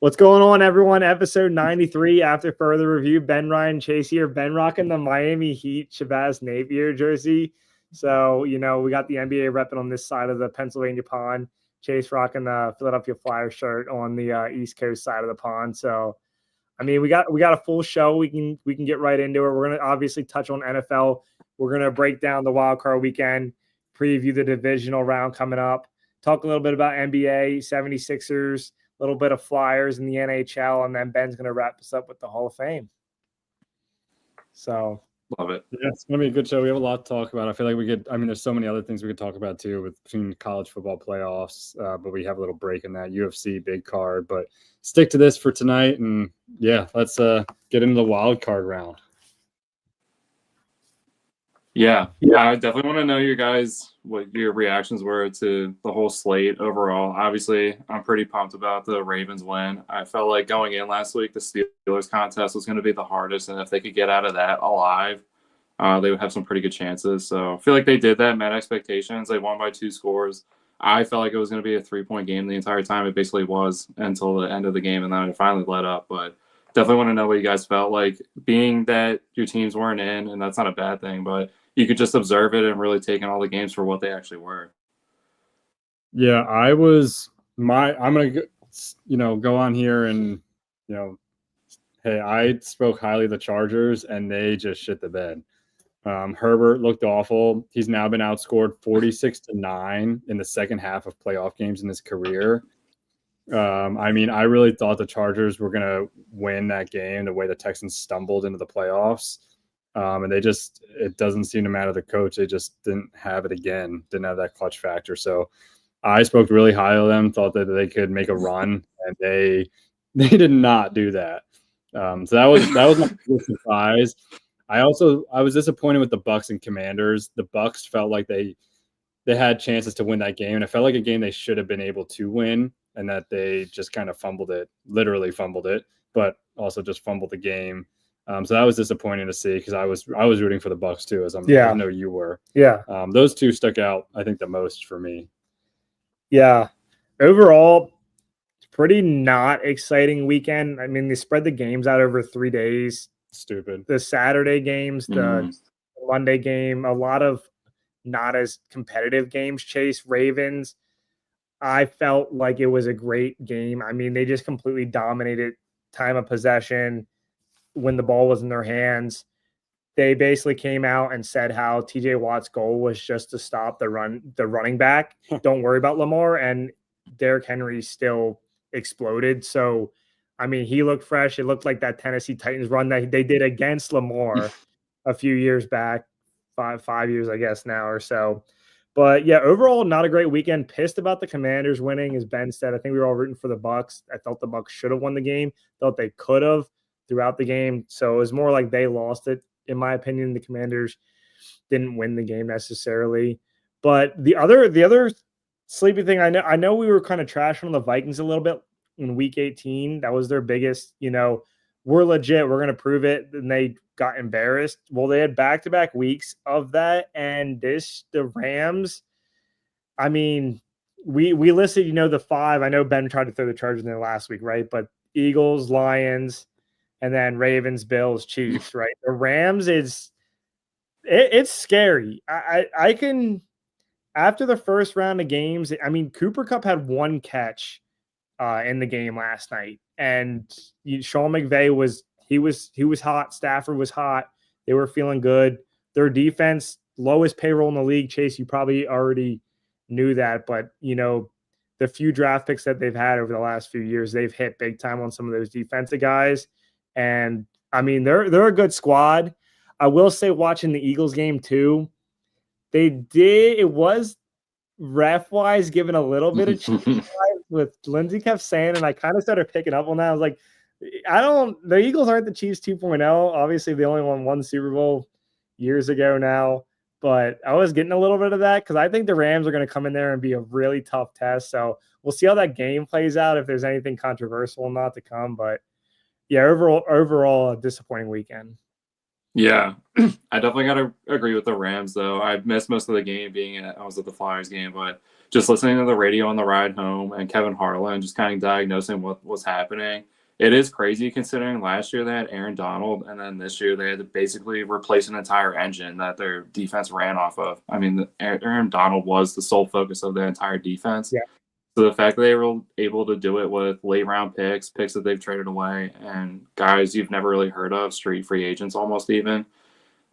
What's going on, everyone? Episode 93. After further review, Ben Ryan Chase here. Ben rocking the Miami Heat Shabazz Napier jersey. So, we got the NBA repping on this side of the Pennsylvania pond. Chase rocking the Philadelphia Flyers shirt on the East Coast side of the pond. So, we got a full show. We can get right into it. We're gonna obviously touch on NFL. We're gonna break down the wild card weekend, preview the divisional round coming up, talk a little bit about NBA, 76ers, a little bit of Flyers in the NHL, and then Ben's going to wrap us up with the Hall of Fame. So love it. Yeah, it's going to be a good show. We have a lot to talk about. I feel like there's so many other things we could talk about too between college football playoffs, but we have a little break in that UFC big card, but stick to this for tonight. And yeah, let's get into the wild card round. Yeah. I definitely want to know what your reactions were to the whole slate overall. Obviously, I'm pretty pumped about the Ravens win. I felt like going in last week, the Steelers contest was going to be the hardest, and if they could get out of that alive, they would have some pretty good chances. So I feel like they did that, met expectations. They won by 2 scores. I felt like it was going to be a 3-point game the entire time. It basically was until the end of the game, and then it finally let up. But definitely want to know what you guys felt like, being that your teams weren't in, and that's not a bad thing, but you could just observe it and really take in all the games for what they actually were. Yeah, I'm going to, go on here and, hey, I spoke highly of the Chargers and they just shit the bed. Herbert looked awful. He's now been outscored 46-9 in the second half of playoff games in his career. I really thought the Chargers were going to win that game the way the Texans stumbled into the playoffs. And it doesn't seem to matter the coach. They just didn't have it again, didn't have that clutch factor. So I spoke really high of them, thought that they could make a run, and they did not do that. So that was my biggest surprise. I was disappointed with the Bucs and Commanders. The Bucs felt like they chances to win that game, and it felt like a game they should have been able to win, and that they just kind of literally fumbled it, but also just fumbled the game. So that was disappointing to see because I was rooting for the Bucs too, as I know you were. Yeah. Those two stuck out, I think, the most for me. Yeah. Overall, pretty not exciting weekend. They spread the games out over 3 days. Stupid. The Saturday games, the Monday game, a lot of not as competitive games. Chase Ravens, I felt like it was a great game. They just completely dominated time of possession. When the ball was in their hands, they basically came out and said how TJ Watt's goal was just to stop the running back. Don't worry about Lamar, and Derrick Henry still exploded. So, he looked fresh. It looked like that Tennessee Titans run that they did against Lamar a few years back, five years, I guess now or so. But yeah, overall, not a great weekend. Pissed about the Commanders winning, as Ben said. I think we were all rooting for the Bucs. I thought the Bucs should have won the game. Thought they could have throughout the game. So it was more like they lost it. In my opinion, the Commanders didn't win the game necessarily. But the other sleepy thing, I know we were kind of trashing on the Vikings a little bit in week 18. That was their biggest, we're legit, we're going to prove it. And they got embarrassed. Well, they had back-to-back weeks of that. And the Rams, we listed, the 5. I know Ben tried to throw the Chargers in there last week, right? But Eagles, Lions, and then Ravens, Bills, Chiefs, right? The Rams it's scary. I can, after the first round of games, Cooper Kupp had 1 catch in the game last night, and Sean McVay was hot. Stafford was hot. They were feeling good. Their defense, lowest payroll in the league. Chase, you probably already knew that, but the few draft picks that they've had over the last few years, they've hit big time on some of those defensive guys. And they're a good squad. I will say, watching the Eagles game too, it was ref wise given a little bit of cheese with Lindsey kept saying, and I kind of started picking up on that. I was like, the Eagles aren't the Chiefs 2.0. Obviously, they only won 1 Super Bowl years ago now, but I was getting a little bit of that because I think the Rams are going to come in there and be a really tough test. So we'll see how that game plays out, if there's anything controversial or not to come. But yeah, overall, a disappointing weekend. Yeah, I definitely got to agree with the Rams, though. I missed most of the game I was at the Flyers game, but just listening to the radio on the ride home and Kevin Harlan just kind of diagnosing what was happening. It is crazy considering last year they had Aaron Donald, and then this year they had to basically replace an entire engine that their defense ran off of. I mean, Aaron Donald was the sole focus of their entire defense. Yeah. So the fact that they were able to do it with late round picks that they've traded away, and guys you've never really heard of, street free agents almost even,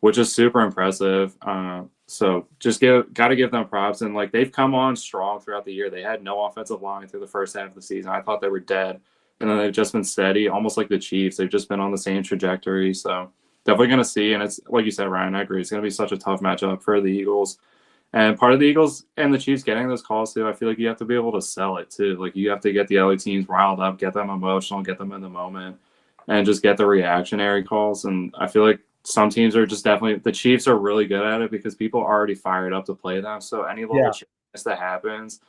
which is super impressive. So just got to give them props. And like they've come on strong throughout the year. They had no offensive line through the first half of the season. I thought they were dead. And then they've just been steady, almost like the Chiefs. They've just been on the same trajectory. So definitely going to see. And it's like you said, Ryan, I agree. It's going to be such a tough matchup for the Eagles. And part of the Eagles and the Chiefs getting those calls too, I feel like you have to be able to sell it too. Like you have to get the LA teams riled up, get them emotional, get them in the moment, and just get the reactionary calls. And I feel like some teams are just definitely, the Chiefs are really good at it because people are already fired up to play them. So any little change that happens,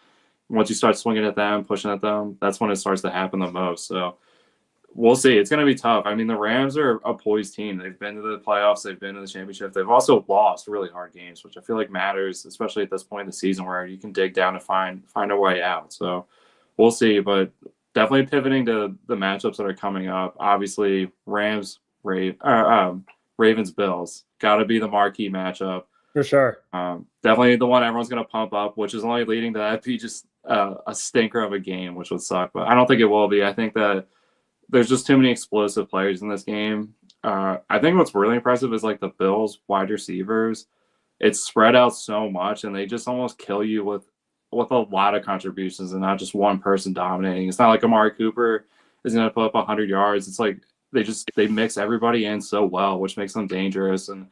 once you start swinging at them, pushing at them, that's when it starts to happen the most. So we'll see. It's going to be tough. I mean, the Rams are a poised team. They've been to the playoffs. They've been to the championship. They've also lost really hard games, which I feel like matters, especially at this point in the season where you can dig down and find a way out. So we'll see. But definitely pivoting to the matchups that are coming up. Obviously, Ravens, Bills. Got to be the marquee matchup. For sure. Definitely the one everyone's going to pump up, which is only leading to that be just a stinker of a game, which would suck. But I don't think it will be. I think that there's just too many explosive players in this game. I think what's really impressive is like the Bills wide receivers. It's spread out so much, and they just almost kill you with a lot of contributions and not just one person dominating. It's not like Amari Cooper is going to put up 100 yards. It's like they mix everybody in so well, which makes them dangerous. And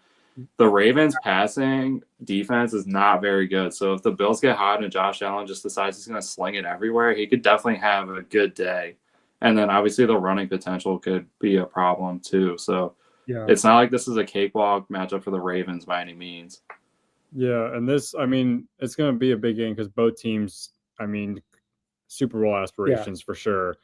the Ravens passing defense is not very good. So if the Bills get hot and Josh Allen just decides he's going to sling it everywhere, he could definitely have a good day. And then obviously the running potential could be a problem too. So it's not like this is a cakewalk matchup for the Ravens by any means. Yeah, and this, I mean, it's going to be a big game because both teams, I mean, Super Bowl aspirations for sure.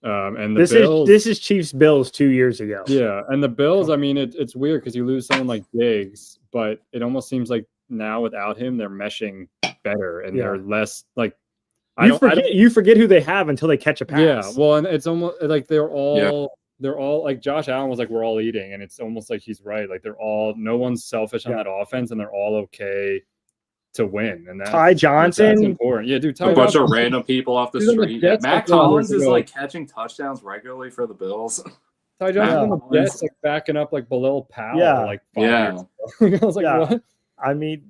And this is Chiefs Bills 2 years ago. Yeah, and the Bills, I mean, it's weird because you lose someone like Diggs, but it almost seems like now without him, they're meshing better and they're less like. You forget who they have until they catch a pass. Yeah, well, and it's almost like they're all like Josh Allen was like we're all eating, and it's almost like he's right. Like no one's selfish on that offense, and they're all okay to win. And Ty Johnson, that's important. Yeah, dude, a bunch of random people off the street. Matt Collins is like catching touchdowns regularly for the Bills. Ty Johnson on the Jets like backing up like Bilal Powell. Like 5 years ago. I was like, what? I mean,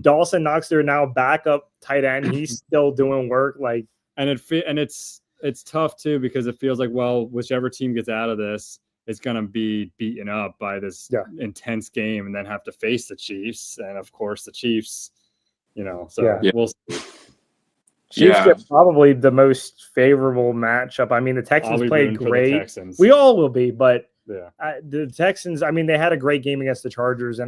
Dawson Knox, their now backup tight end, he's still doing work. Like, and it's tough too because it feels like whichever team gets out of this is going to be beaten up by this intense game and then have to face the Chiefs, and of course the Chiefs, we'll see. Chiefs get probably the most favorable matchup. I mean, the Texans played great. We all will be, but the Texans, I mean, they had a great game against the Chargers,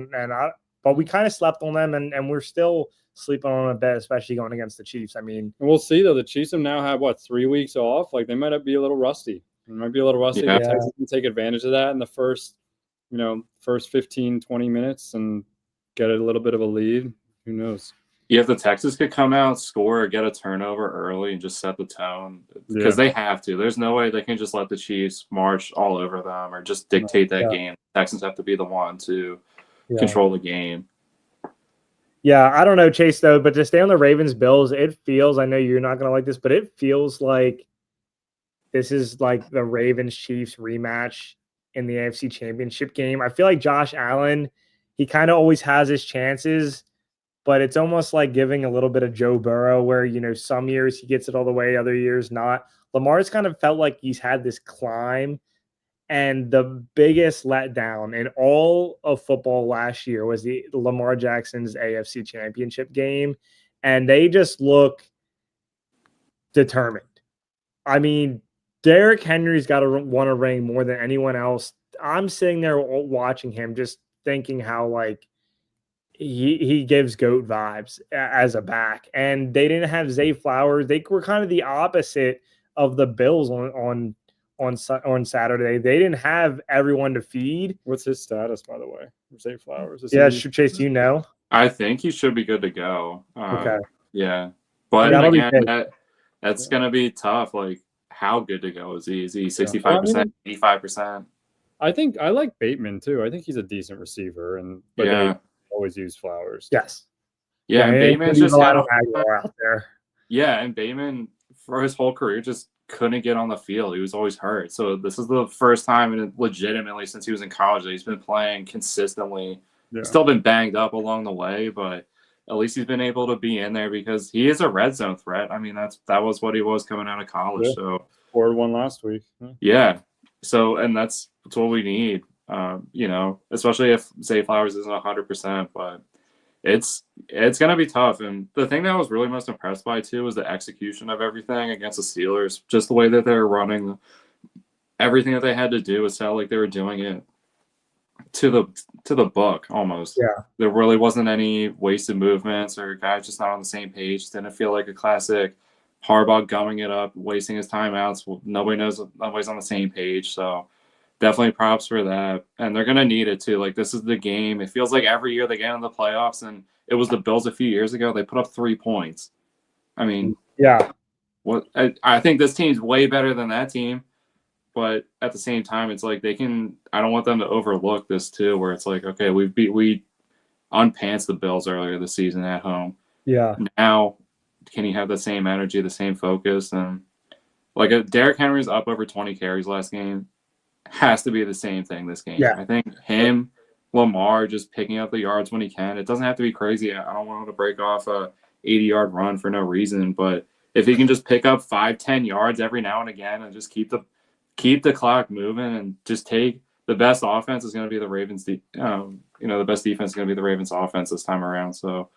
but we kind of slept on them, and we're still sleeping on a bit, especially going against the Chiefs. I mean, and we'll see though. The Chiefs have now had 3 weeks off. Like they might be a little rusty. The Texans can take advantage of that in the first 15, 20 minutes and get a little bit of a lead. Who knows? Yeah, if the Texans could come out, score, or get a turnover early and just set the tone, because they have to. There's no way they can just let the Chiefs march all over them or just dictate that game. The Texans have to be the one to control the game. Yeah, I don't know, Chase, though, but to stay on the Ravens-Bills, it feels, I know you're not going to like this, but it feels like this is like the Ravens-Chiefs rematch in the AFC Championship game. I feel like Josh Allen, he kind of always has his chances, but it's almost like giving a little bit of Joe Burrow where, some years he gets it all the way, other years not. Lamar's kind of felt like he's had this climb, and the biggest letdown in all of football last year was the Lamar Jackson's AFC Championship game, and they just look determined. I mean, Derrick Henry's got to want to ring more than anyone else. I'm sitting there watching him just thinking how, like, he gives GOAT vibes as a back. And they didn't have Zay Flowers. They were kind of the opposite of the Bills on Saturday. They didn't have everyone to feed. What's his status, by the way? Zay Flowers? Chase, I think he should be good to go. Okay. Yeah. But That'll be again, big. that's gonna be tough. Like, how good to go is he? Is he 65%, Well, I mean, 85%? I think I like Bateman too. I think he's a decent receiver, but Yeah. they always use Flowers. Yes. Yeah, and Bateman's leave just a lot had of a Aguilar out there. yeah, and Bateman for his whole career just couldn't get on the field. He was always hurt. So this is the first time, and legitimately since he was in college, that he's been playing consistently. Yeah. He's still been banged up along the way, but at least he's been able to be in there because he is a red zone threat. I mean, that was what he was coming out of college. Yeah. So Scored one last week. yeah. So and that's what we need. Especially if Zay Flowers isn't 100%, but it's gonna be tough. And the thing that I was really most impressed by too was the execution of everything against the Steelers. Just the way that they were running, everything that they had to do, it sounded like they were doing it to the book almost. Yeah. There really wasn't any wasted movements or guys just not on the same page. Didn't feel like a classic Harbaugh gumming it up, wasting his timeouts. Nobody's on the same page. So definitely props for that. And they're going to need it too. Like, this is the game. It feels like every year they get in the playoffs, and it was the Bills a few years ago. They put up 3 points. I mean, yeah. I think this team's way better than that team. But at the same time, it's like I don't want them to overlook this too, where it's like, okay, we unpants the Bills earlier this season at home. Yeah. Now, can he have the same energy, the same focus? And like, if Derrick Henry's up over 20 carries last game, has to be the same thing this game. Yeah. I think him, Lamar, just picking up the yards when he can. It doesn't have to be crazy. I don't want him to break off a 80-yard run for no reason, but if he can just pick up 5-10 yards every now and again and just keep the clock moving and just take the best offense is going to be the Ravens. The best defense is going to be the Ravens offense this time around. So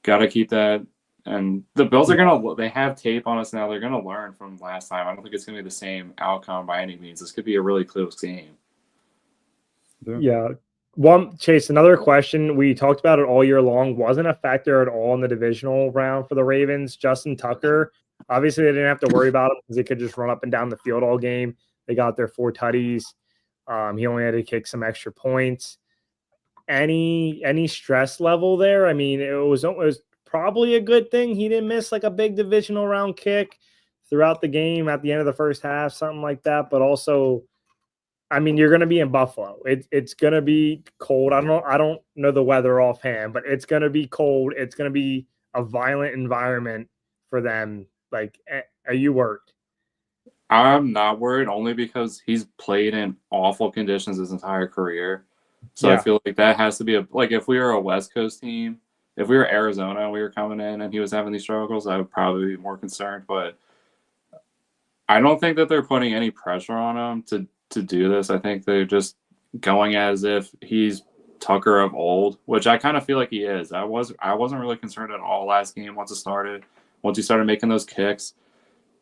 got to keep that. And the Bills they have tape on us now. They're going to learn from last time. I don't think it's going to be the same outcome by any means. This could be a really close game. Yeah. Chase, another question. We talked about it all year long. Wasn't a factor at all in the divisional round for the Ravens. Justin Tucker. Obviously, they didn't have to worry about him because they could just run up and down the field all game. They got their 4 tutties. He only had to kick some extra points. Any stress level there? I mean, it was probably a good thing he didn't miss like a big divisional round kick throughout the game at the end of the first half, something like that. But also, I mean, you're going to be in Buffalo. It's going to be cold. I don't know the weather offhand, but it's going to be cold. It's going to be a violent environment for them. Like, are you worried? I'm not worried, only because he's played in awful conditions his entire career. So yeah. I feel like that has to be if we were a West Coast team, if we were Arizona and we were coming in and he was having these struggles, I would probably be more concerned. But I don't think that they're putting any pressure on him to do this. I think they're just going as if he's Tucker of old, which I kind of feel like he is. I wasn't really concerned at all last game once he started making those kicks.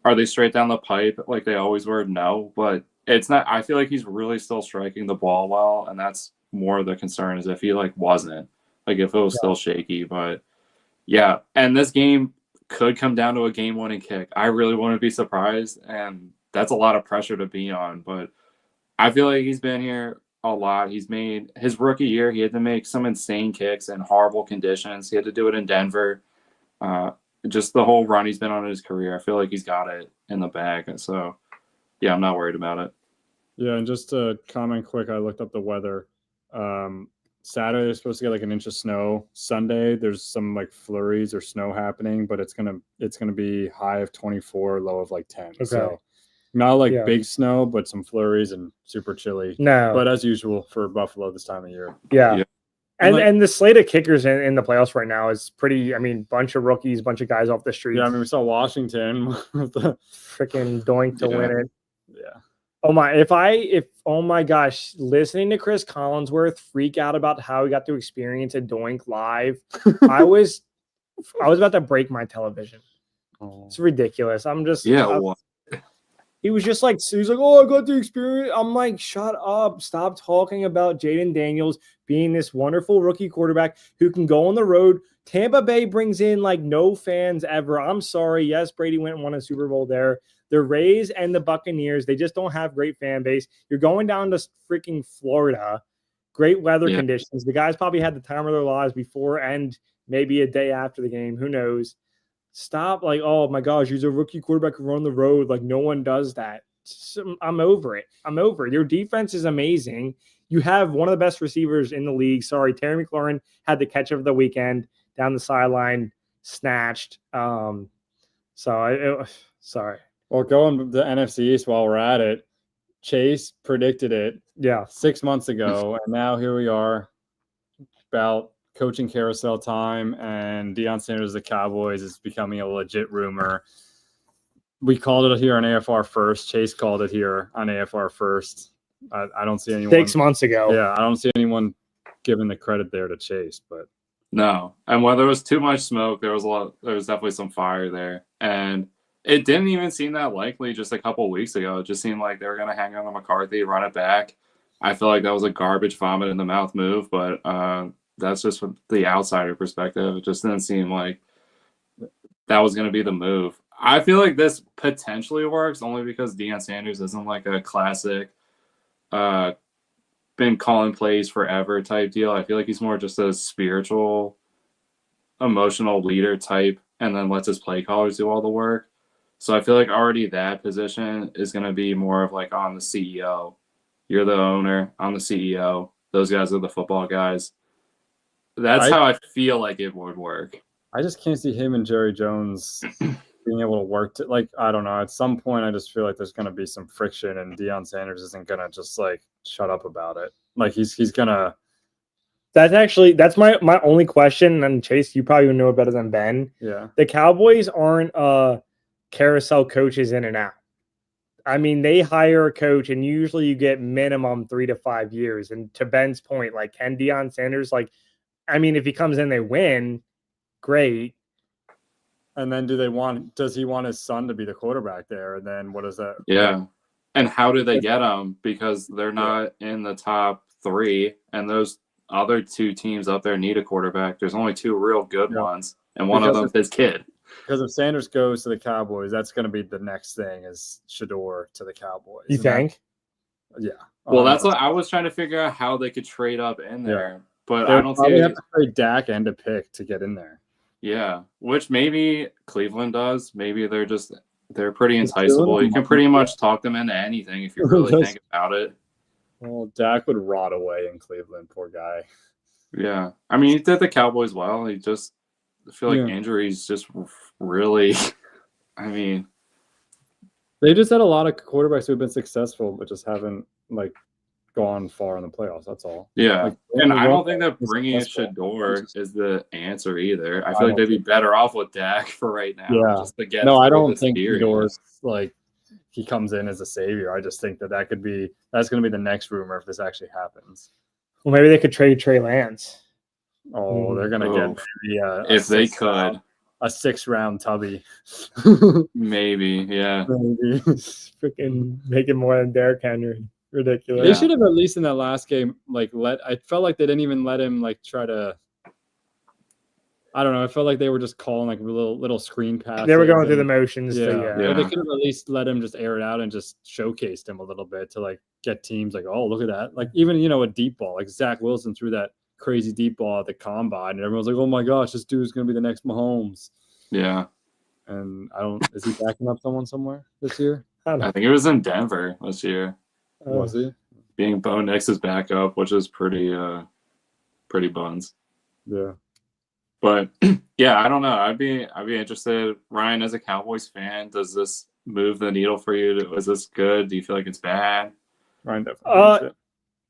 Are they straight down the pipe like they always were? No, but it's not. I feel like he's really still striking the ball well, and that's more the concern is if he wasn't, if it was still shaky. But yeah, and this game could come down to a game-winning kick. I really wouldn't be surprised, and that's a lot of pressure to be on. But I feel like he's been here a lot. He's made his rookie year. He had to make some insane kicks in horrible conditions. He had to do it in Denver. Just the whole run he's been on in his career, I feel like he's got it in the bag. And so, yeah, I'm not worried about it. Yeah, and just to comment quick, I looked up the weather. Saturday is supposed to get an inch of snow. Sunday there's some flurries or snow happening, but it's gonna be high of 24, low of 10. Okay. So not big snow, but some flurries and super chilly. No, but as usual for Buffalo this time of year. Yeah. And the slate of kickers in the playoffs right now is pretty. I mean, bunch of rookies, bunch of guys off the street. Yeah, I mean, we saw Washington with the freaking doink to win it. Yeah. Oh my gosh, listening to Chris Collinsworth freak out about how he got to experience a doink live. I was about to break my television. Oh. It's ridiculous. I'm just he was just he's oh, I got the experience. I'm like, shut up. Stop talking about Jaden Daniels being this wonderful rookie quarterback who can go on the road. Tampa Bay brings in no fans ever. I'm sorry. Yes, Brady went and won a Super Bowl there. The Rays and the Buccaneers, they just don't have great fan base. You're going down to freaking Florida. Great weather conditions. The guys probably had the time of their lives before and maybe a day after the game. Who knows? Stop, like, oh my gosh, he's a rookie quarterback who run the road. Like, no one does that. I'm over it. I'm over it. Your defense is amazing. You have one of the best receivers in the league. Sorry, Terry McLaurin had the catch of the weekend down the sideline, snatched. Sorry. Well, going to the NFC East while we're at it, Chase predicted it Yeah. 6 months ago, and now here we are about coaching carousel time, and Deion Sanders, the Cowboys, is becoming a legit rumor. We called it here on AFR first. Chase called it here on AFR first. I don't see anyone 6 months ago. Yeah, I don't see anyone giving the credit there to Chase, but no. And when there was too much smoke, there was definitely some fire there. And it didn't even seem that likely just a couple of weeks ago. It just seemed like they were going to hang on to McCarthy, run it back. I feel like that was a garbage vomit in the mouth move, but that's just from the outsider perspective. It just didn't seem like that was going to be the move. I feel like this potentially works only because Deion Sanders isn't like a classic been calling plays forever type deal. I feel like he's more just a spiritual, emotional leader type, and then lets his play callers do all the work. So I feel like already that position is going to be more of like on the CEO. You're the owner, I'm the CEO. Those guys are the football guys. That's how I feel like it would work. I just can't see him and Jerry Jones being able to work to, like, I don't know. At some point, I just feel like there's going to be some friction, and Deion Sanders isn't going to just like shut up about it. Like he's going to. That's my only question. And Chase, you probably would know it better than Ben. Yeah. The Cowboys aren't carousel coaches in and out. I mean, they hire a coach, and usually you get minimum 3 to 5 years. And to Ben's point, like, can Deion Sanders, like, I mean, if he comes in, they win, great. And then does he want his son to be the quarterback there? And then what is that? Yeah. And how do they get him? Because they're not in the top 3, and those other 2 teams up there need a quarterback. There's only 2 real good ones, and one of them is his kid. Because if Sanders goes to the Cowboys, that's going to be the next thing is Shador to the Cowboys. You think? Yeah. Well, that's what I was trying to figure out, how they could trade up in there. But They'll I don't probably see have to trade Dak and a pick to get in there. Yeah, which maybe Cleveland does. Maybe they're pretty enticable. You can pretty much talk them into anything if you really think about it. Well, Dak would rot away in Cleveland, poor guy. Yeah. I mean, he did the Cowboys well. I feel like injuries just really, I mean. They just had a lot of quarterbacks who have been successful, but just haven't, like, gone far in the playoffs. That's all. Yeah. Like, and I don't think that bringing in Shador is the answer either. I feel like they'd be better off with Dak for right now. Yeah. Just to get I don't think Shador's, like, he comes in as a savior. I just think that's going to be the next rumor if this actually happens. Well, maybe they could trade Trey Lance. Oh, they're going to get maybe if they could. A 6-round Tubby. Maybe, yeah. Maybe. Freaking making more than Derrick Henry. Ridiculous. They should have, at least in that last game, like, I felt like they didn't even let him, like, try to. I don't know. I felt like they were just calling, like, little screen passes. They were going through the motions. Yeah. Yeah. They could have at least let him just air it out and just showcased him a little bit to, like, get teams like, oh, look at that. Like, even, a deep ball. Like, Zach Wilson threw that crazy deep ball at the combine, and everyone's like, oh, my gosh, this dude's going to be the next Mahomes. Yeah. And is he backing up someone somewhere this year? I think it was in Denver this year. Was he? Being Bo Nix's backup, which is pretty buns. Yeah. But yeah, I don't know. I'd be interested. Ryan, as a Cowboys fan, does this move the needle for you? Is this good? Do you feel like it's bad? Ryan definitely.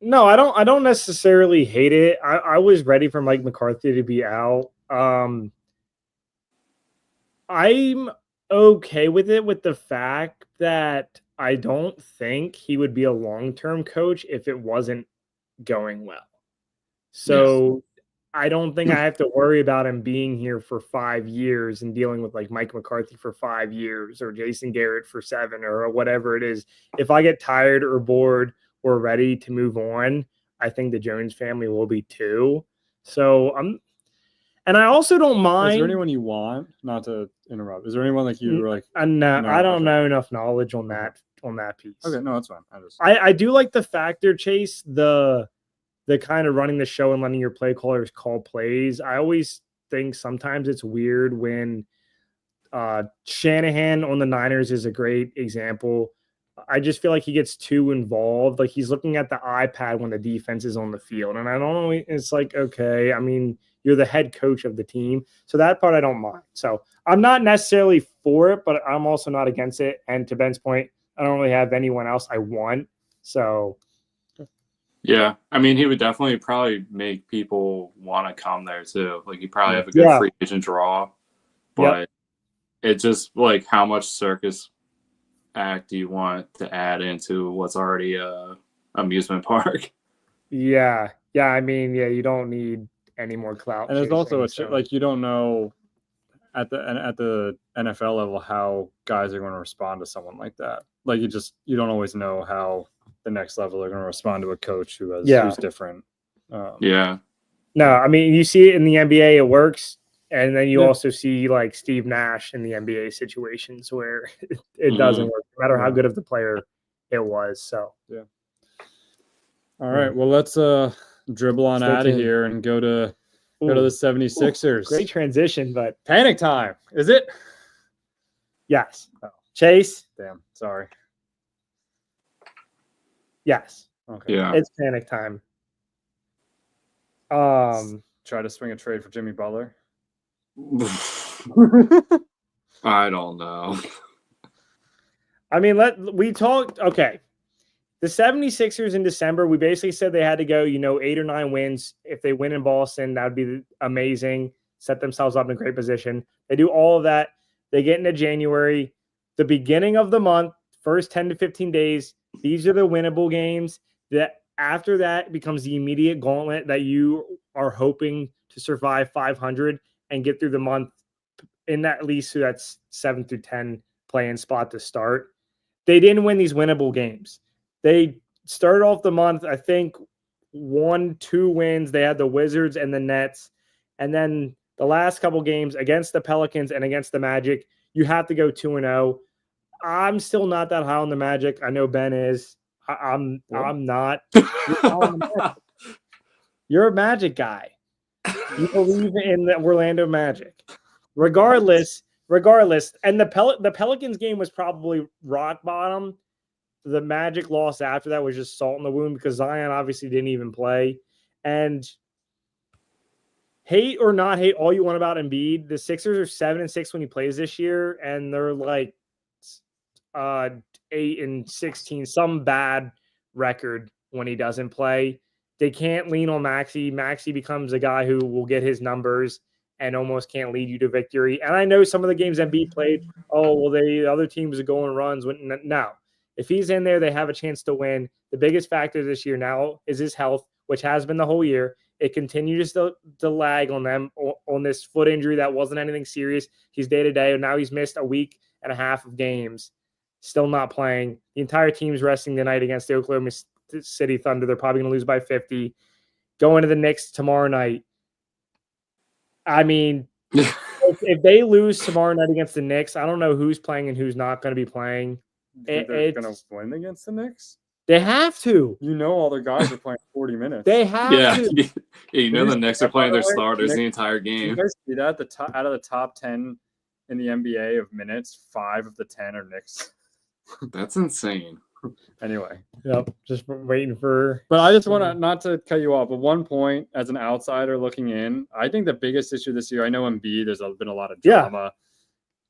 No, I don't necessarily hate it. I was ready for Mike McCarthy to be out. I'm okay with it, with the fact that I don't think he would be a long-term coach if it wasn't going well. So I don't think I have to worry about him being here for 5 years and dealing with, like, Mike McCarthy for 5 years or Jason Garrett for 7 or whatever it is. If I get tired or bored or ready to move on, I think the Jones family will be too. So and I also don't mind. Is there anyone you want? Not to interrupt. Is there anyone like you were like? No, I don't know enough knowledge on that piece. Okay, no, that's fine. I do like the factor, Chase, the kind of running the show and letting your play callers call plays. I always think sometimes it's weird when Shanahan on the Niners is a great example. I just feel like he gets too involved. Like he's looking at the iPad when the defense is on the field. And I don't know. It's like, okay, I mean, you're the head coach of the team. So that part I don't mind. So I'm not necessarily for it, but I'm also not against it. And to Ben's point, I don't really have anyone else I want. So yeah, I mean, he would definitely probably make people want to come there too. Like, he probably have a good free agent draw, but it's just like how much circus act do you want to add into what's already a amusement park? Yeah. I mean, you don't need any more clout. And there's also like you don't know at the NFL level how guys are going to respond to someone like that. Like you don't always know how the next level are going to respond to a coach who's different. Yeah. No, I mean, you see it in the NBA, it works. And then you also see like Steve Nash in the NBA situations where it doesn't work, no matter how good of the player it was. So, yeah. All right. Well, let's dribble on out of here and go to the 76ers. Great transition, but panic time. Is it? Yes. Oh. Chase. Damn. Sorry. Yes. Okay. Yeah. It's panic time. Try to swing a trade for Jimmy Butler. I don't know. I mean, we talked. Okay. The 76ers in December, we basically said they had to go, 8 or 9 wins. If they win in Boston, that would be amazing. Set themselves up in a great position. They do all of that. They get into January, the beginning of the month, first 10 to 15 days. These are the winnable games. That after that becomes the immediate gauntlet that you are hoping to survive 500 and get through the month in that, at least through that 7 through 10 play-in spot to start. They didn't win these winnable games. They started off the month, I think, 1-2 wins. They had the Wizards and the Nets. And then the last couple games against the Pelicans and against the Magic, you have to go 2-0. I'm still not that high on the Magic. I know Ben is. I'm not. You're a Magic guy. You believe in the Orlando Magic. Regardless, and the Pelicans game was probably rock bottom. The Magic loss after that was just salt in the wound because Zion obviously didn't even play. And hate or not hate all you want about Embiid, the Sixers are 7-6 when he plays this year, and they're like 8-16, some bad record when he doesn't play. They can't lean on Maxey. Maxey becomes a guy who will get his numbers and almost can't lead you to victory. And I know some of the games Embiid played, the other teams are going runs. No. If he's in there, they have a chance to win. The biggest factor this year now is his health, which has been the whole year. It continues to lag on them on this foot injury that wasn't anything serious. He's day-to-day, and now he's missed a week and a half of games, still not playing. The entire team's resting tonight against the Oklahoma City Thunder. They're probably going to lose by 50. Going to the Knicks tomorrow night. I mean, if they lose tomorrow night against the Knicks, I don't know who's playing and who's not going to be playing. They're going to win against the Knicks? They have to. All their guys are playing 40 minutes. They have to. Yeah, the Knicks are playing their starters the entire game. You guys see that? Out of the top 10 in the NBA of minutes, 5 of the 10 are Knicks. That's insane. Anyway. Yep. Just waiting for. But I just want to, not to cut you off, but one point as an outsider looking in, I think the biggest issue this year, I know Embiid, there's been a lot of drama. Yeah.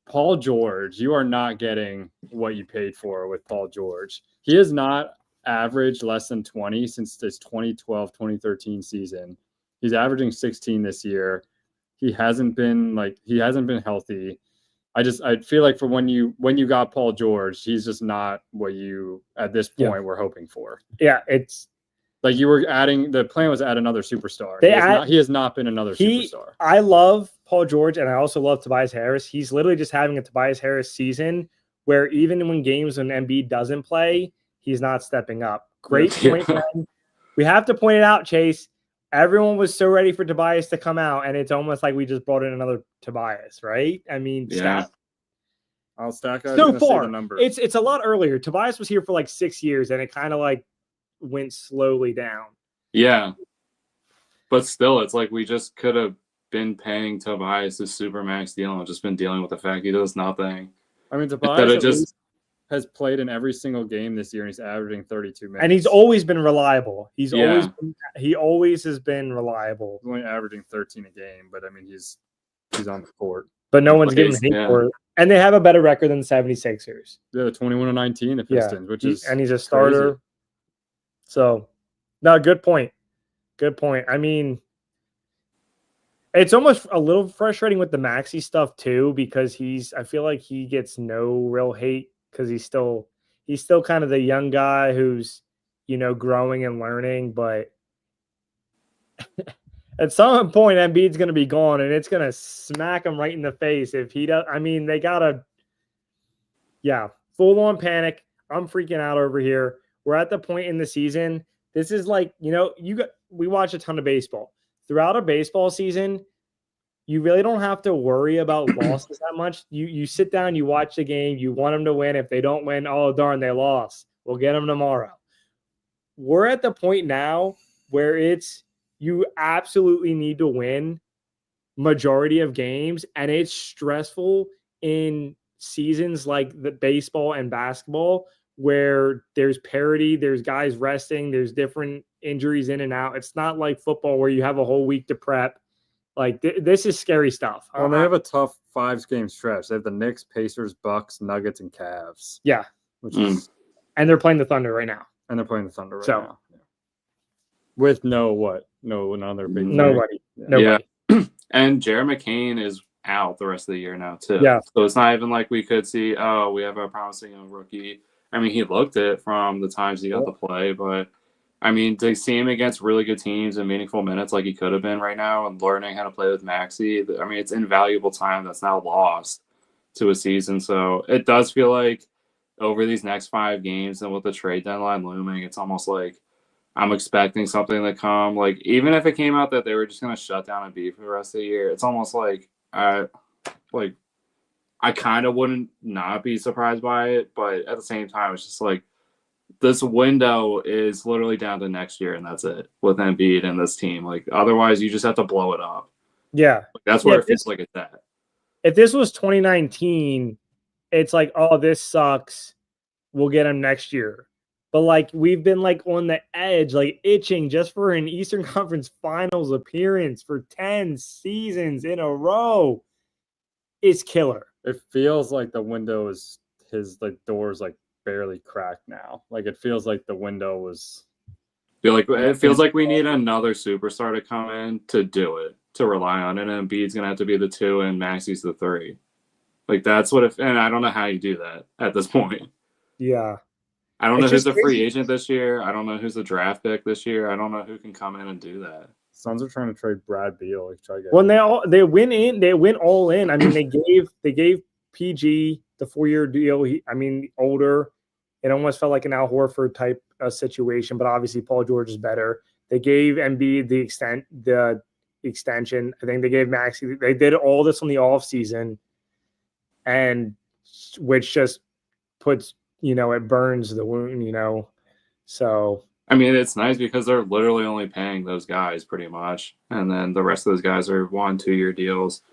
Paul George, you are not getting what you paid for with Paul George. He has not averaged less than 20 since this 2012-2013 season. He's averaging 16 this year. He hasn't been healthy. I feel like for when you got Paul George, he's just not what you at this point were hoping for. Yeah, it's like you were the plan was to add another superstar. He has not been another superstar. I love Paul George, and I also love Tobias Harris. He's literally just having a Tobias Harris season where even when games when Embiid doesn't play, he's not stepping up. Great point, man. We have to point it out, Chase. Everyone was so ready for Tobias to come out, and it's almost like we just brought in another Tobias, right? I mean, I'll stack out so far. The number. It's a lot earlier. Tobias was here for like 6 years, and it kind of like went slowly down. Yeah. But still, it's like we just could have been paying Tobias a supermax deal and just been dealing with the fact he does nothing. I mean, Instead Tobias of at just least has played in every single game this year, and he's averaging 32 minutes. And he's always been reliable. He always has been reliable. He's only averaging 13 a game, but I mean, he's on the court. But no one's giving him hate for it. And they have a better record than the 76ers. Yeah, the 21-19, the Pistons, which is and he's a starter. Crazy. So, no, good point. Good point. I mean, it's almost a little frustrating with the Maxey stuff too, because I feel like he gets no real hate because he's still kind of the young guy who's, growing and learning, but at some point Embiid's going to be gone and it's going to smack him right in the face if he does. I mean, they got to full on panic. I'm freaking out over here. We're at the point in the season. This is like, we watch a ton of baseball. Throughout a baseball season, you really don't have to worry about losses that much. You sit down, you watch the game, you want them to win. If they don't win, oh, darn, they lost. We'll get them tomorrow. We're at the point now where you absolutely need to win majority of games, and it's stressful in seasons like the baseball and basketball where there's parity, there's guys resting, there's different injuries in and out. It's not like football where you have a whole week to prep. Like this is scary stuff. Well, they have a tough 5-game stretch. They have the Knicks, Pacers, Bucks, Nuggets, and Cavs. Yeah, and they're playing the Thunder right now. Now. Yeah. With another big nobody. Yeah. And Jared McCain is out the rest of the year now too. Yeah. So it's not even like we could see, we have a promising young rookie. I mean, he looked it from the times he got to play, but I mean, to see him against really good teams and meaningful minutes like he could have been right now and learning how to play with Maxey, I mean, it's invaluable time that's now lost to a season. So it does feel like over these next 5 games and with the trade deadline looming, it's almost like I'm expecting something to come. Like, even if it came out that they were just going to shut down Embiid for the rest of the year, it's almost like I kind of wouldn't not be surprised by it. But at the same time, it's just like, this window is literally down to next year, and that's it with Embiid and this team. Like, otherwise, you just have to blow it up. Yeah. Like, that's where it feels like it's at. If this was 2019, it's like, oh, this sucks. We'll get him next year. But, like, we've been, like, on the edge, like, itching just for an Eastern Conference Finals appearance for 10 seasons in a row. It's killer. It feels like the window is the door's, like, barely cracked now. Like, it feels like the window was. It feels like we need another superstar to come in to do it, to rely on. And Embiid's going to have to be the 2 and Maxey's the 3. Like, that's what and I don't know how you do that at this point. Yeah. I don't know who's the free agent this year. I don't know who's the draft pick this year. I don't know who can come in and do that. Suns are trying to trade Brad Beal. They went all in. I mean, they gave PG the 4-year deal. Older. It almost felt like an Al Horford type of situation, but obviously Paul George is better. They gave Embiid the extension. I think they gave Maxey. They did all this on the off season, and which just puts. It burns the wound, So, I mean, it's nice because they're literally only paying those guys pretty much. And then the rest of those guys are 1-2-year deals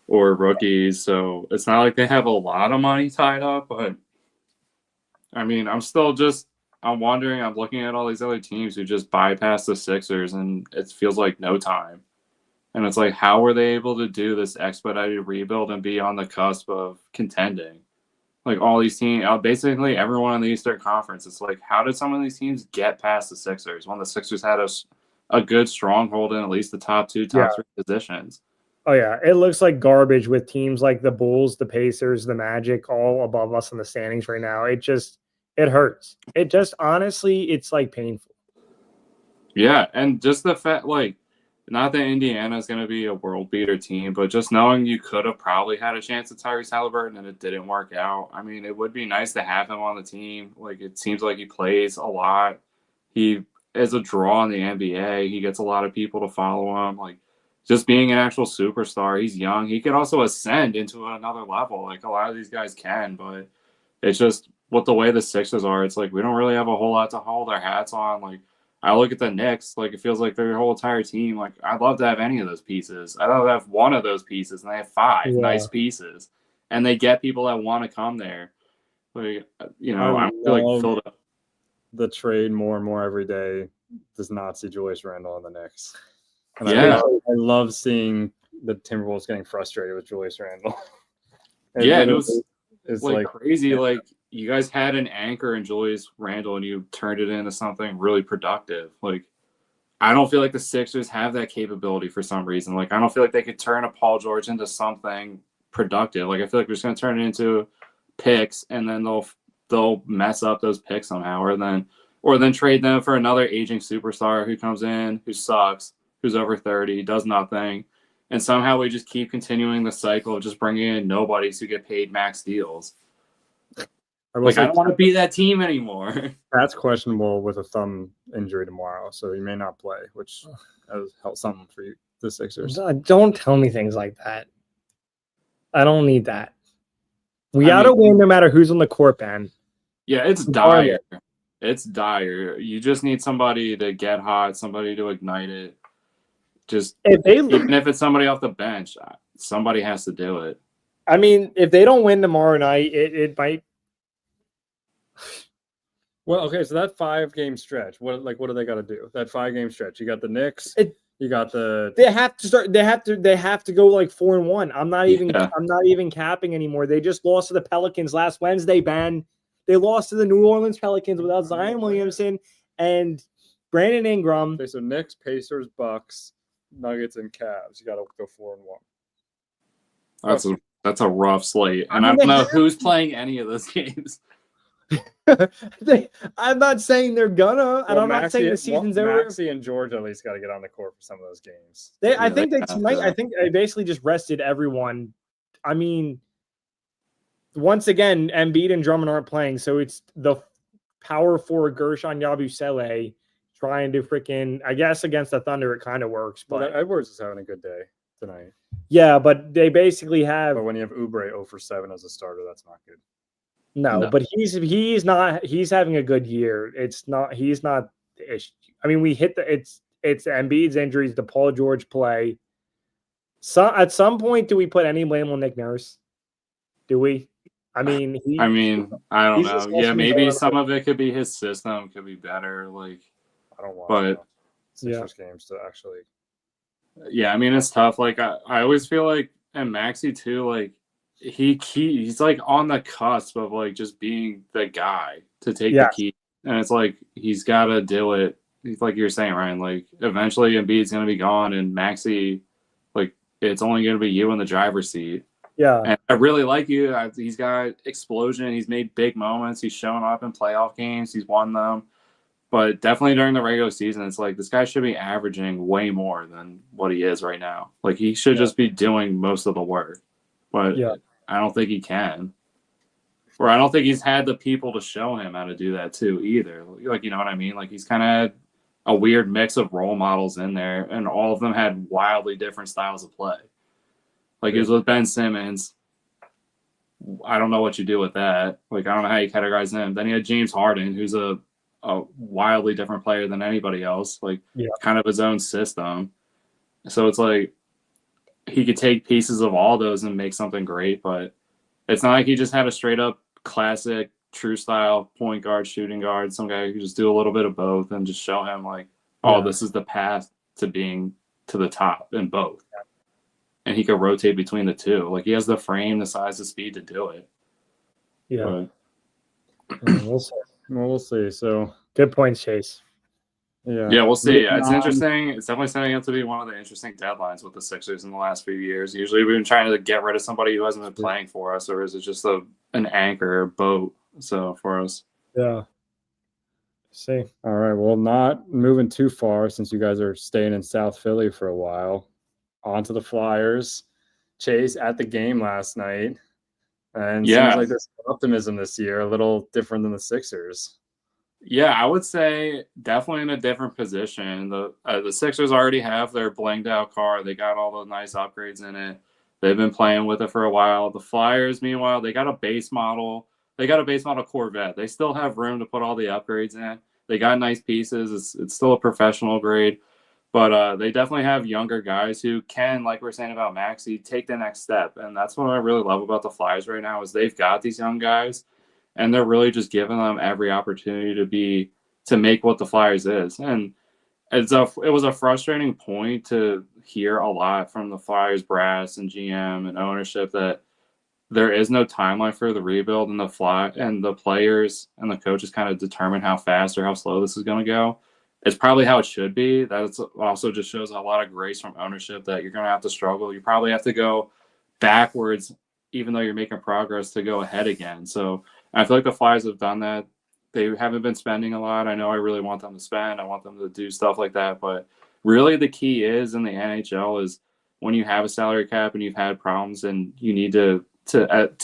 or rookies. So it's not like they have a lot of money tied up. But, I mean, I'm wondering, I'm looking at all these other teams who just bypass the Sixers and it feels like no time. And it's like, how were they able to do this expedited rebuild and be on the cusp of contending? Like, all these teams, basically everyone in the Eastern Conference, it's like, how did some of these teams get past the Sixers when the Sixers had a good stronghold in at least the top 3 positions? Oh, yeah. It looks like garbage with teams like the Bulls, the Pacers, the Magic, all above us in the standings right now. It hurts. It just, honestly, it's, like, painful. Yeah, and just the fact, like, not that Indiana is going to be a world beater team, but just knowing you could have probably had a chance at Tyrese Halliburton and it didn't work out. I mean, it would be nice to have him on the team. Like, it seems like he plays a lot. He is a draw in the NBA. He gets a lot of people to follow him. Like, just being an actual superstar. He's young. He could also ascend into another level. Like, a lot of these guys can, but it's just with the way the Sixers are, it's like we don't really have a whole lot to hold our hats on. Like, I look at the Knicks, like it feels like their whole entire team. Like I'd love to have any of those pieces. I'd love to have one of those pieces, and they have five nice pieces, and they get people that want to come there. Like I feel like filled up. The trade more and more every day does not see Julius Randle in the Knicks. And Yeah. I love seeing the Timberwolves getting frustrated with Julius Randle. And it's like crazy. Yeah. Like you guys had an anchor in Julius Randle and you turned it into something really productive. Like I don't feel like the Sixers have that capability for some reason. Like I don't feel like they could turn a Paul George into something productive. Like I feel like they're just going to turn it into picks, and then they'll mess up those picks somehow, or then trade them for another aging superstar who comes in, who sucks, who's over 30, does nothing. And somehow we just keep continuing the cycle of just bringing in nobodies who get paid max deals. I don't want to be that team anymore. That's questionable with a thumb injury tomorrow, so he may not play, which has helped something for you, the Sixers. Don't tell me things like that. I don't need that. We got to win no matter who's on the court, Ben. Yeah, it's dire. It's dire. You just need somebody to get hot, somebody to ignite it. Just even if it's somebody off the bench, somebody has to do it. I mean, if they don't win tomorrow night, it might. Well, okay, so that 5-game stretch. What do they got to do? That 5-game stretch. You got the Knicks. You got the. They have to start. They have to go like 4-1. I'm not even capping anymore. They just lost to the Pelicans last Wednesday, Ben. They lost to the New Orleans Pelicans without Zion Williamson and Brandon Ingram. Okay, so Knicks, Pacers, Bucks, Nuggets, and Cavs. You got to go 4-1. That's a rough slate, and I don't know who's playing any of those games. I'm not saying they're gonna, and I'm not saying the season's over. Maxey and George at least got to get on the court for some of those games. I think they basically just rested everyone. I mean, once again, Embiid and Drummond aren't playing, so it's the power forward Gershon Yabusele trying to freaking. I guess against the Thunder, it kind of works, but Edwards is having a good day tonight. Yeah, but they basically have. But when you have Oubre 0 for 7 as a starter, that's not good. No, but he's not. He's having a good year. He's not the issue. I mean, we hit it's Embiid's injuries, the Paul George play. So at some point, do we put any blame on Nick Nurse? Do we? I mean, I don't know. Yeah, maybe some of it could be his system could be better. Like, I don't want Sixers games to actually. Yeah, I mean it's tough. Like I always feel like, and Maxey too. Like he's like on the cusp of like just being the guy to take the key, and it's like he's got to do it. Like you're saying, Ryan. Like eventually Embiid's gonna be gone, and Maxey, like it's only gonna be you in the driver's seat. Yeah, and I really like you. He's got explosion. He's made big moments. He's shown up in playoff games. He's won them. But definitely during the regular season, it's like this guy should be averaging way more than what he is right now. Like he should just be doing most of the work. But I don't think he can. Or I don't think he's had the people to show him how to do that too either. Like, you know what I mean? Like he's kind of had a weird mix of role models in there, and all of them had wildly different styles of play. Like he was with Ben Simmons. I don't know what you do with that. Like I don't know how you categorize him. Then he had James Harden, who's a wildly different player than anybody else, like kind of his own system. So it's like he could take pieces of all those and make something great, but it's not like he just had a straight up classic true style point guard, shooting guard, some guy who could just do a little bit of both and just show him like, this is the path to being to the top in both. And he could rotate between the two. Like he has the frame, the size, the speed to do it. Yeah. We'll see. So good points, Chase. Yeah, we'll see. It's interesting. It's definitely setting up to be one of the interesting deadlines with the Sixers in the last few years. Usually we've been trying to get rid of somebody who hasn't been playing for us, or is it just an anchor boat for us? Yeah. See. All right. Well, not moving too far since you guys are staying in South Philly for a while. On to the Flyers. Chase at the game last night. And seems like there's optimism this year, a little different than the Sixers. Yeah, I would say definitely in a different position. The Sixers already have their blinged out car. They got all the nice upgrades in it. They've been playing with it for a while. The Flyers, meanwhile, they got a base model. They got a base model Corvette. They still have room to put all the upgrades in. They got nice pieces. It's still a professional grade, but they definitely have younger guys who can, like we're saying about Maxey, take the next step. And that's what I really love about the Flyers right now is they've got these young guys, and they're really just giving them every opportunity to make what the Flyers is. And it was a frustrating point to hear a lot from the Flyers brass and GM and ownership that there is no timeline for the rebuild, and the players and the coaches kind of determine how fast or how slow this is going to go. It's probably how it should be. That also just shows a lot of grace from ownership that you're going to have to struggle. You probably have to go backwards, even though you're making progress, to go ahead again. So I feel like the Flyers have done that. They haven't been spending a lot. I know I really want them to spend. I want them to do stuff like that. But really the key is in the NHL is when you have a salary cap and you've had problems and you need to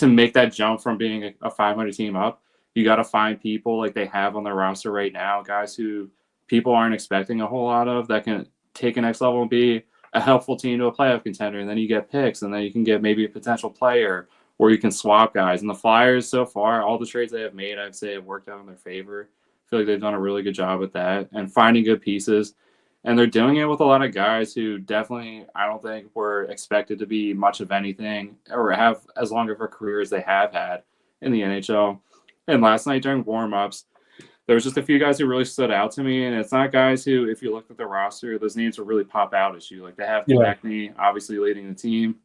make that jump from being a 500 team up, you got to find people like they have on their roster right now, guys who people aren't expecting a whole lot of that can take a next level and be a helpful team to a playoff contender. And then you get picks, and then you can get maybe a potential player, or you can swap guys. And the Flyers so far, all the trades they have made, I'd say have worked out in their favor. I feel like they've done a really good job at that and finding good pieces. And they're doing it with a lot of guys who definitely, I don't think, were expected to be much of anything or have as long of a career as they have had in the NHL. And last night during warm-ups, there was just a few guys who really stood out to me. And it's not guys who, if you look at the roster, those names will really pop out at you. Like they have Konechny, obviously leading the team.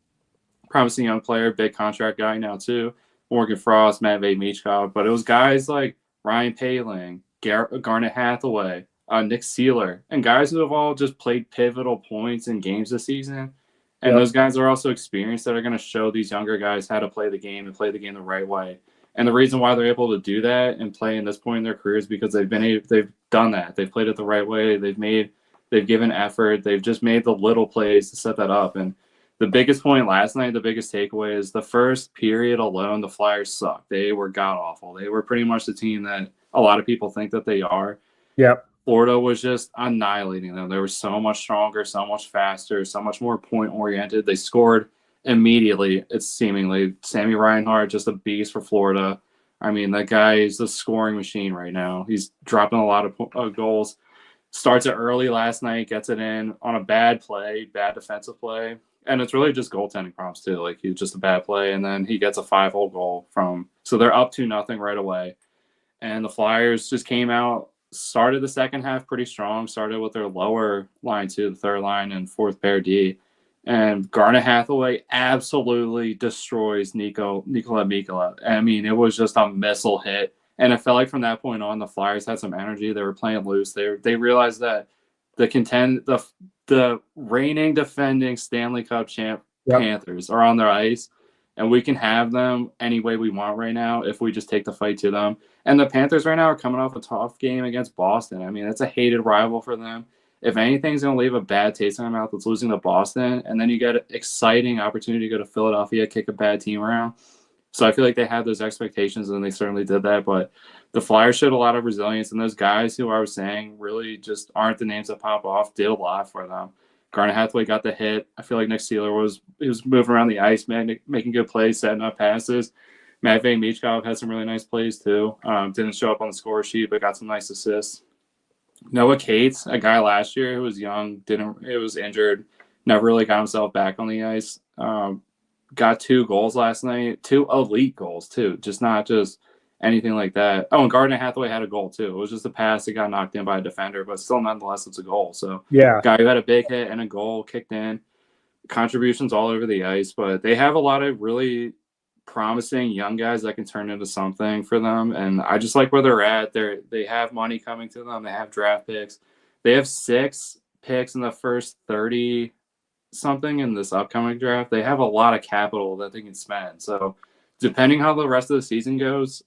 Promising young player, big contract guy now too. Morgan Frost, Matvei Michkov. But it was guys like Ryan Poehling, Garnet Hathaway, Nick Seeler, and guys who have all just played pivotal points in games this season. And those guys are also experienced that are going to show these younger guys how to play the game and play the game the right way. And the reason why they're able to do that and play in this point in their careers is because they've done that. They've played it the right way. They've given effort. They've just made the little plays to set that up. And the biggest point last night, the biggest takeaway is the first period alone, the Flyers sucked. They were god-awful. They were pretty much the team that a lot of people think that they are. Yep. Florida was just annihilating them. They were so much stronger, so much faster, so much more point-oriented. They scored immediately, it's seemingly. Sammy Reinhart, just a beast for Florida. I mean, that guy is a scoring machine right now. He's dropping a lot of goals. Starts it early last night, gets it in on a bad play, bad defensive play. And it's really just goaltending prompts too. Like he's just a bad play, and then he gets a 5-hole goal so they're up 2-0 right away. And the Flyers just came out, started the second half pretty strong, started with their lower line too, the third line and fourth pair D. And Garnet Hathaway absolutely destroys Nikola Mikkola. I mean, it was just a missile hit. And it felt like from that point on, the Flyers had some energy. They were playing loose. They realized that the reigning defending Stanley Cup champ Panthers are on their ice, and we can have them any way we want right now if we just take the fight to them. And the Panthers right now are coming off a tough game against Boston. I mean, it's a hated rival for them. If anything's going to leave a bad taste in their mouth, it's losing to Boston, and then you get an exciting opportunity to go to Philadelphia, kick a bad team around. So I feel like they had those expectations, and they certainly did that. But the Flyers showed a lot of resilience, and those guys who I was saying really just aren't the names that pop off did a lot for them. Garnet Hathaway got the hit. I feel like Nick Seeler was moving around the ice, making good plays, setting up passes. Matvei Michkov had some really nice plays too. Didn't show up on the score sheet, but got some nice assists. Noah Cates, a guy last year who was young, was injured, never really got himself back on the ice. Got 2 goals last night, 2 elite goals too, not just anything like that. Oh, and Garnet Hathaway had a goal too. It was just a pass that got knocked in by a defender, but still nonetheless it's a goal. So guy who had a big hit and a goal kicked in, contributions all over the ice. But they have a lot of really promising young guys that can turn into something for them, and I just like where they're at. They have money coming to them. They have draft picks. They have 6 picks in the first 30 something in this upcoming draft. They have a lot of capital that they can spend. So depending how the rest of the season goes,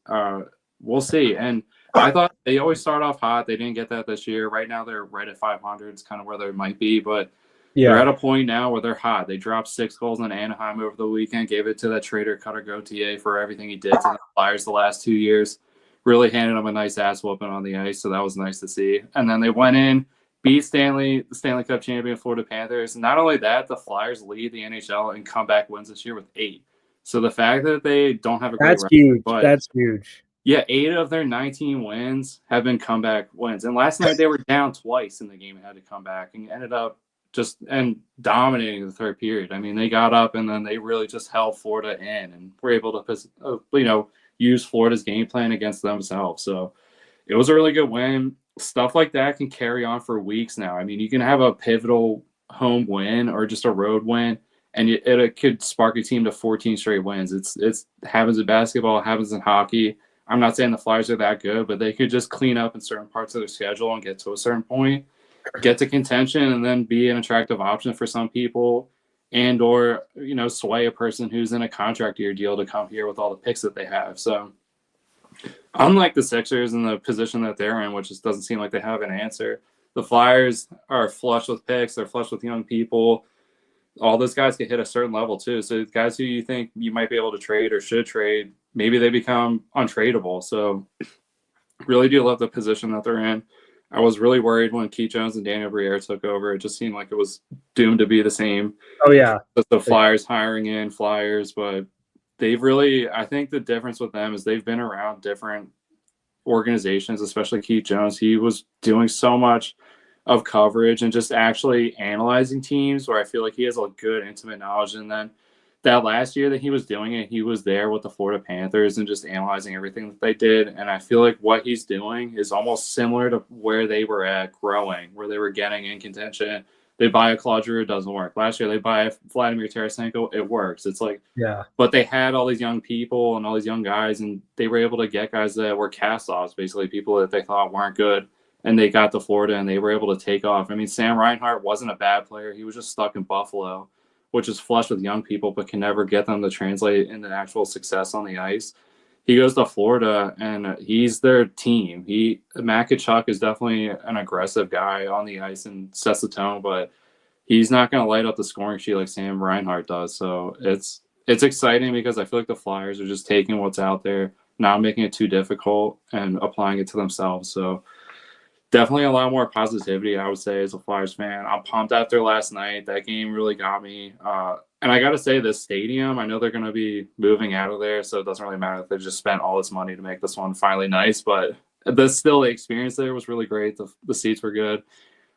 we'll see. And I thought they always start off hot. They didn't get that this year. Right now they're right at 500. It's kind of where they might be, but they're at a point now where they're hot. They dropped 6 goals in Anaheim over the weekend, gave it to that traitor Cutter Gauthier for everything he did to the Flyers the last 2 years. Really handed them a nice ass whooping on the ice, so that was nice to see. And then they went in, beat the Stanley Cup champion Florida Panthers. And not only that, the Flyers lead the NHL in comeback wins this year with 8. So the fact that they don't have a great record, huge. That's huge. Yeah, 8 of their 19 wins have been comeback wins. And last night they were down twice in the game and had to come back and ended up dominating the third period. I mean, they got up and then they really just held Florida in and were able to, use Florida's game plan against themselves. So it was a really good win. Stuff like that can carry on for weeks now. I mean, you can have a pivotal home win or just a road win, and it could spark a team to 14 straight wins. It happens in basketball, it happens in hockey. I'm not saying the Flyers are that good, but they could just clean up in certain parts of their schedule and get to a certain point, get to contention, and then be an attractive option for some people, and or sway a person who's in a contract year deal to come here with all the picks that they have. So unlike the Sixers in the position that they're in, which just doesn't seem like they have an answer, the Flyers are flush with picks. They're flush with young people. All those guys can hit a certain level too. So guys who you think you might be able to trade or should trade, maybe they become untradeable. So really do love the position that they're in. I was really worried when Keith Jones and Daniel Briere took over. It just seemed like it was doomed to be the same. Oh, yeah. The Flyers hiring in Flyers, but they've really, I think the difference with them is they've been around different organizations, especially Keith Jones. He was doing so much of coverage and just actually analyzing teams where I feel like he has a good intimate knowledge. And then that last year that he was doing it, he was there with the Florida Panthers and just analyzing everything that they did. And I feel like what he's doing is almost similar to where they were at growing, where they were getting in contention. They buy a Claude Giroux, it doesn't work. Last year they buy a Vladimir Tarasenko, it works. It's like, yeah. But they had all these young people and all these young guys, and they were able to get guys that were cast-offs, basically people that they thought weren't good. And they got to Florida and they were able to take off. I mean, Sam Reinhart wasn't a bad player. He was just stuck in Buffalo, which is flush with young people, but can never get them to translate into actual success on the ice. He goes to Florida and he's their team. Matt Tkachuk is definitely an aggressive guy on the ice and sets the tone, but he's not going to light up the scoring sheet like Sam Reinhart does. So it's exciting because I feel like the Flyers are just taking what's out there, not making it too difficult and applying it to themselves. So definitely a lot more positivity, I would say, as a Flyers fan. I'm pumped after last night. That game really got me. And I got to say, this stadium, I know they're going to be moving out of there, so it doesn't really matter if they just spent all this money to make this one finally nice. But the experience there was really great. The seats were good.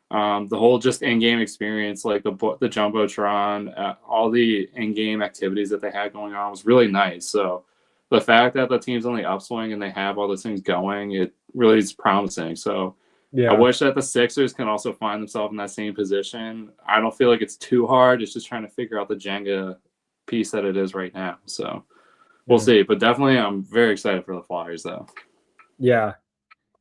The whole just in-game experience, like the Jumbotron, all the in-game activities that they had going on was really nice. So the fact that the team's on the upswing and they have all those things going, it really is promising. So yeah. I wish that the Sixers can also find themselves in that same position. I don't feel like it's too hard. It's just trying to figure out the Jenga piece that it is right now. So we'll see. But definitely I'm very excited for the Flyers, though. Yeah.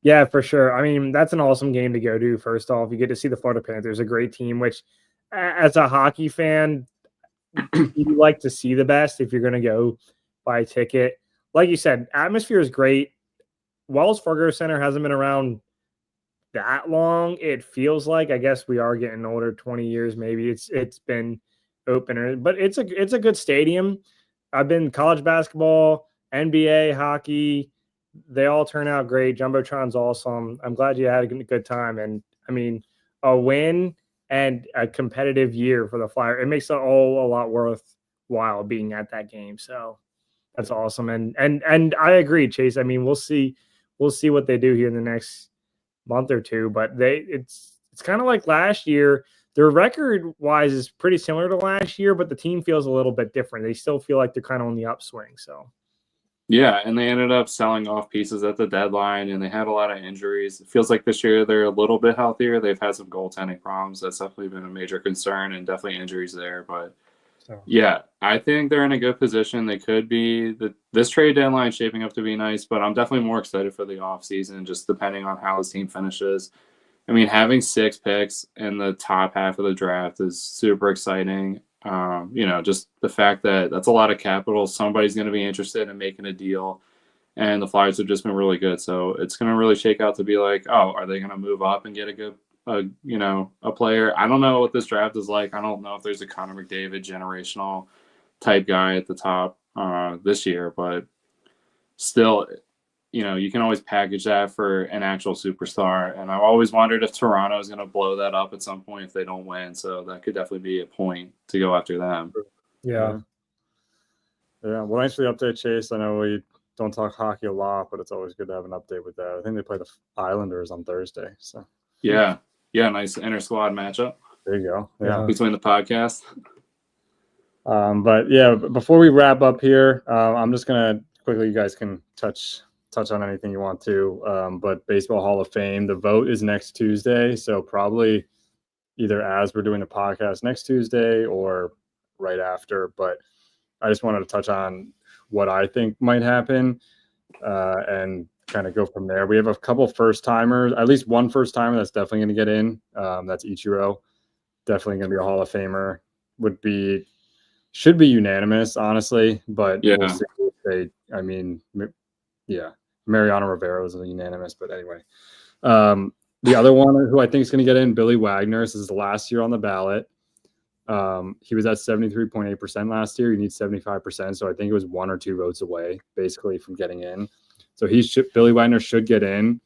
Yeah, for sure. I mean, that's an awesome game to go to. First off, you get to see the Florida Panthers, a great team, which as a hockey fan, you like to see the best if you're going to go buy a ticket. Like you said, atmosphere is great. Wells Fargo Center hasn't been around that long. It feels like, I guess we are getting older, 20 years maybe. It's been opener, but it's a good stadium. I've been college basketball, NBA, hockey. They all turn out great. Jumbotron's awesome. I'm glad you had a good time. And I mean, a win and a competitive year for the Flyers, it makes it all a lot worthwhile being at that game. So that's awesome. And I agree, Chase. I mean, we'll see what they do here in the next month or two, but it's kind of like last year. Their record wise is pretty similar to last year, but the team feels a little bit different. They still feel like they're kind of on the upswing. So yeah, and they ended up selling off pieces at the deadline, and they had a lot of injuries. It feels like this year they're a little bit healthier. They've had some goaltending problems. That's definitely been a major concern, and definitely injuries there. But yeah, I think they're in a good position. They could be this trade deadline shaping up to be nice, but I'm definitely more excited for the offseason, just depending on how this team finishes. I mean, having 6 picks in the top half of the draft is super exciting. Just the fact that that's a lot of capital. Somebody's going to be interested in making a deal, and the Flyers have just been really good. So it's going to really shake out to be like, oh, are they going to move up and get a player? I don't know what this draft is like. I don't know if there's a Connor McDavid generational type guy at the top this year, but still, you can always package that for an actual superstar. And I've always wondered if Toronto is going to blow that up at some point if they don't win. So that could definitely be a point to go after them. Yeah. Well, thanks for the update, Chase. I know we don't talk hockey a lot, but it's always good to have an update with that. I think they play the Islanders on Thursday. So yeah, nice inter squad matchup. There you go. Yeah. Between the podcast. But yeah, before we wrap up here, I'm just gonna quickly. You guys can touch on anything you want to. But Baseball Hall of Fame, the vote is next Tuesday, so probably either as we're doing the podcast next Tuesday or right after. But I just wanted to touch on what I think might happen and kind of go from there. We have a couple first timers, at least one first timer that's definitely going to get in. That's Ichiro, definitely going to be a Hall of Famer. Should be unanimous, honestly, but we'll see. Mariano Rivera was unanimous, but anyway. The other one who I think is going to get in, Billy Wagner. This is the last year on the ballot. He was at 73.8% last year. He needs 75%, so I think it was 1 or 2 votes away, basically, from getting in. So Billy Wagner should get in.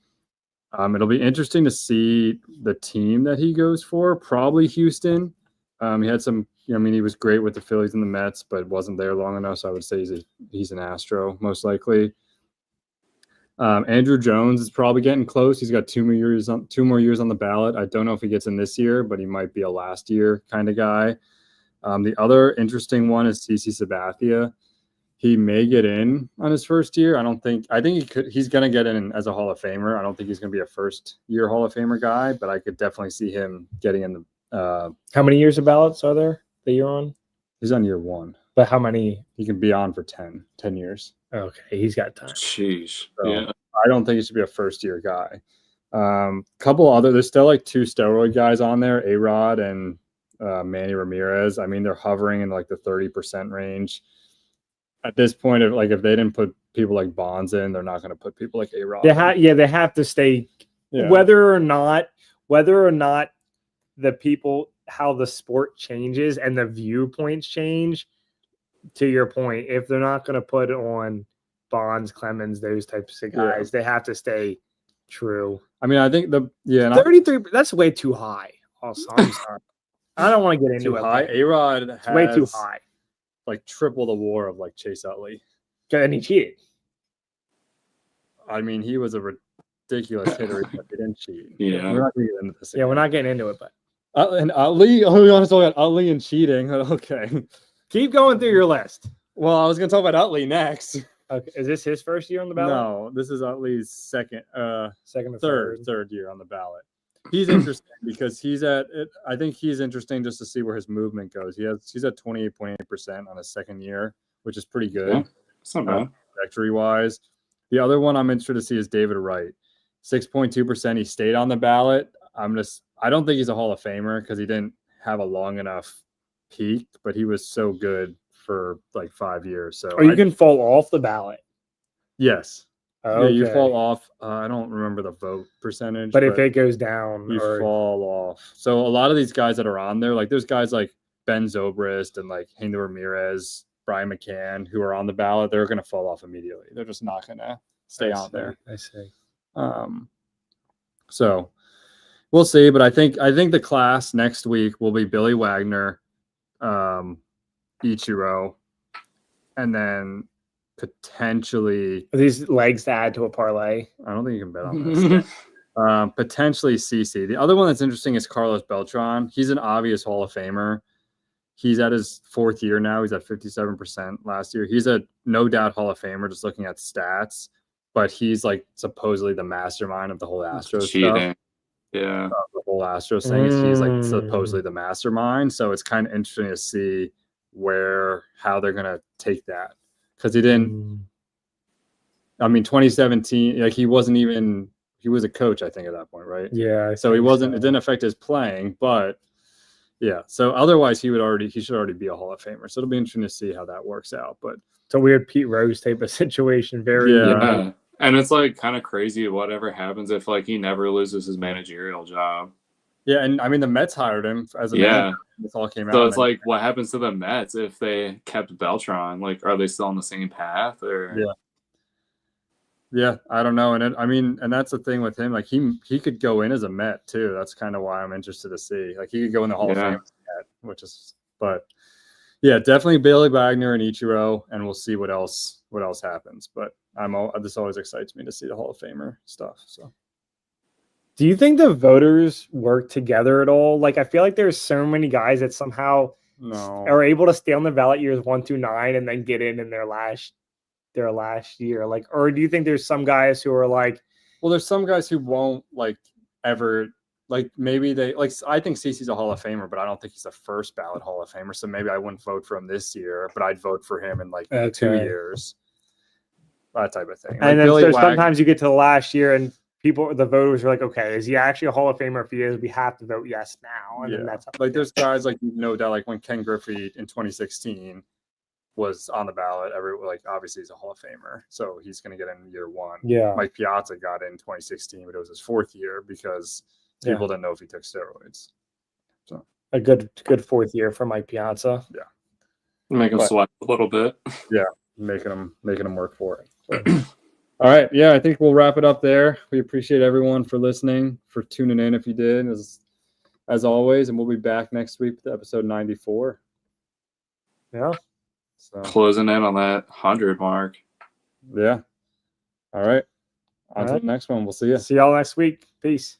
It'll be interesting to see the team that he goes for. Probably Houston. He had some. He was great with the Phillies and the Mets, but wasn't there long enough. So I would say he's an Astro, most likely. Andrew Jones is probably getting close. He's got 2 more years on the ballot. I don't know if he gets in this year, but he might be a last year kind of guy. The other interesting one is CC Sabathia. He may get in on his first year. I think he's going to get in as a Hall of Famer. I don't think he's going to be a first year Hall of Famer guy, but I could definitely see him getting in the. How many years of ballots are there that you're on? He's on year 1. But how many? He can be on for 10 years. Okay, he's got time. Sheesh. So yeah. I don't think he should be a first year guy. There's still like 2 steroid guys on there, A-Rod and Manny Ramirez. They're hovering in like the 30% range. At this point, if they didn't put people like Bonds in, they're not going to put people like A-Rod. They have to stay. Yeah. Whether or not the people, how the sport changes and the viewpoints change, to your point, if they're not going to put on Bonds, Clemens, those types of guys, they have to stay true. I think 33, that's way too high. Also, I'm sorry. I don't want to get into it. High. A-Rod has way too high. Like triple the WAR of like Chase Utley. And he cheated. He was a ridiculous hitter, but he didn't cheat. Yeah. We're not going to get into this. Yeah, we're not getting into it, but and Utley, we want to talk about Utley and cheating. Okay. Keep going through your list. Well, I was going to talk about Utley next. Okay. Is this his first year on the ballot? No, this is Utley's second or third year on the ballot. He's interesting because I think he's interesting just to see where his movement goes. He's at 28.8% on his second year, which is pretty good. Yeah, it's not bad. Trajectory wise. The other one I'm interested to see is David Wright. 6.2%. He stayed on the ballot. I don't think he's a Hall of Famer because he didn't have a long enough peak, but he was so good for like 5 years. So you can fall off the ballot. Yes. Okay. Yeah, you fall off. I don't remember the vote percentage. But if it goes down, you fall off. So a lot of these guys that are on there, like there's guys like Ben Zobrist and like Hander Ramirez, Brian McCann, who are on the ballot, they're going to fall off immediately. They're just not going to stay out there. I see. So we'll see. But I think the class next week will be Billy Wagner, Ichiro, and then potentially are these legs to add to a parlay? I don't think you can bet on this. Potentially CC. The other one that's interesting is Carlos Beltran. He's an obvious Hall of Famer. He's at his 4th year now. He's at 57% last year. He's a no doubt Hall of Famer just looking at stats, but he's like supposedly the mastermind of the whole Astros stuff. Yeah. The whole Astros thing is he's like supposedly the mastermind. So it's kind of interesting to see how they're going to take that. Because he didn't, 2017, like he was a coach, I think, at that point, right? Yeah. So it didn't affect his playing, but yeah. So otherwise he should already be a Hall of Famer. So it'll be interesting to see how that works out. But it's a weird Pete Rose type of situation. Yeah. And it's like kind of crazy whatever happens if like he never loses his managerial job. Yeah, and the Mets hired him as a manager. This all came out. So it's like, what happens to the Mets if they kept Beltran? Like, are they still on the same path? Or yeah, I don't know. And and that's the thing with him. Like he could go in as a Met too. That's kind of why I'm interested to see. Like he could go in the Hall of Fame, but yeah, definitely Billy Wagner and Ichiro, and we'll see what else happens. But this always excites me to see the Hall of Famer stuff. So, do you think the voters work together at all? Like, I feel like there's so many guys that somehow are able to stay on the ballot years 1 through 9 and then get in their last year. Like, or do you think there's some guys who are like, well, there's some guys who won't like ever. Like maybe they like. I think CeCe's a Hall of Famer, but I don't think he's a first ballot Hall of Famer. So maybe I wouldn't vote for him this year, but I'd vote for him in like 2 years. That type of thing. And then so sometimes you get to the last year and the voters are like, okay, is he actually a Hall of Famer? If he is, we have to vote yes now. And then that's like there's guys like that like when Ken Griffey in 2016 was on the ballot, obviously he's a Hall of Famer, so he's going to get in year 1. Yeah, Mike Piazza got in 2016, but it was his 4th year because people didn't know if he took steroids. So a good 4th year for Mike Piazza. Yeah, make him sweat a little bit. Yeah, making him work for it. So. All right, yeah, I think we'll wrap it up there. We appreciate everyone for listening, for tuning in if you did, as always, and we'll be back next week with episode 94. Yeah. So closing in on that 100 mark. Yeah. All right. On to the next one. We'll see you. See y'all next week. Peace.